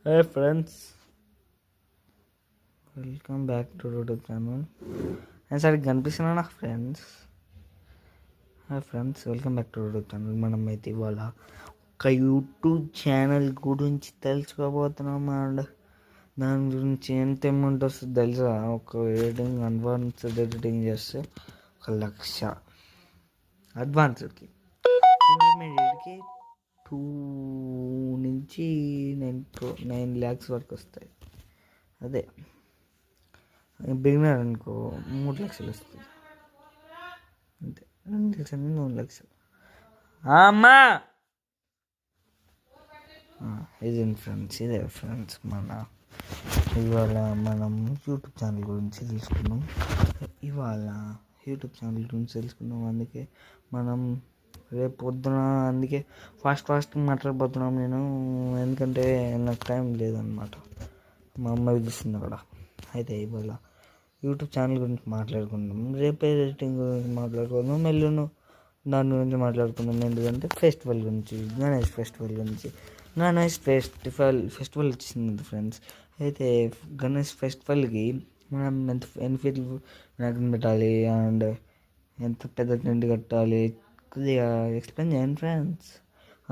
Hey friends, welcome back to YouTube channel. And సరిగ్గా కనిపిస్తున్నా నాకు friends. Hi friends, welcome back to YouTube channel. మనం అయితే ఇవాళ ఒక యూట్యూబ్ ఛానల్ గురించి తెలుసుకోబోతున్నాం. అండ్ దాని గురించి ఎంత అమౌంట్ వస్తుంది తెలుసా? ఒక ఎడిటింగ్ అడ్వాన్స్డ్ ఎడిటింగ్ చేస్తే 1,00,000 అడ్వాన్స్డ్కి, ఇంటర్మీడియట్కి 2 నుంచి 9 lakhs వరకు వస్తాయి. అదే బిగినర్ అనుకో 3 లక్షలు వస్తుంది అంతే. 2 లక్షలు 3 లక్షలు. అమ్మా ఇదే ఫ్రెండ్స్ ఇవాళ మనం యూట్యూబ్ ఛానల్ గురించి తెలుసుకున్నాం. అందుకే మనం రేపు పొద్దున అందుకే ఫాస్ట్ మాట్లాడబోతున్నాం నేను, ఎందుకంటే నాకు టైం లేదనమాట. మా అమ్మ పిలుస్తుంది అక్కడ. అయితే ఇవాళ యూట్యూబ్ ఛానల్ గురించి మాట్లాడుకుందాం, రేపు ఎడిటింగ్ గురించి మాట్లాడుకుందాం, మెల్లును దాని గురించి మాట్లాడుకుందాం. ఎందుకంటే ఫెస్టివల్ గురించి, గణేష్ ఫెస్టివల్ వచ్చింది ఫ్రెండ్స్. అయితే గణేష్ ఫెస్టివల్కి మనం ఎంత ఫీట్ వినాయకుని పెట్టాలి అండ్ ఎంత పెద్ద టెంట్ కట్టాలి కొద్దిగా ఎక్స్ప్లెయిన్ చేయండి ఫ్రెండ్స్.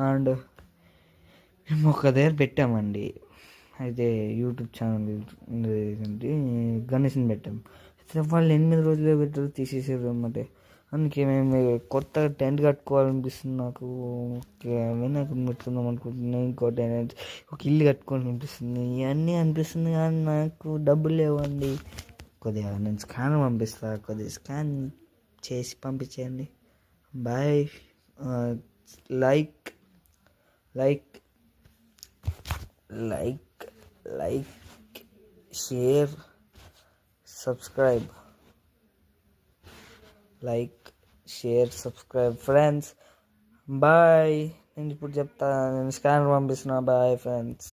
అండ్ మేము ఒక దగ్గర పెట్టామండి. అయితే యూట్యూబ్ ఛానల్ గణేష్ని పెట్టాం. అయితే వాళ్ళు 8 రోజులే పెట్టారు, తీసేసారు అన్నమాట. అందుకే మేము కొత్తగా టెంట్ కట్టుకోవాలనిపిస్తుంది నాకు. వినాయకుడిని పెట్టుకుందాం అనుకుంటున్నాను. ఇంకోటి ఒక ఇల్లు కట్టుకోవాలనిపిస్తుంది. ఇవన్నీ అనిపిస్తుంది కానీ నాకు డబ్బులు లేవండి. కొద్దిగా నేను స్కానర్ పంపిస్తాను, కొద్దిగా స్కాన్ చేసి పంపించేయండి. Bye. Like share subscribe friends. Bye. నేను ఇప్పుడు చెప్తా, నేను స్కానర్ పంపిస్తున్నా. Bye friends.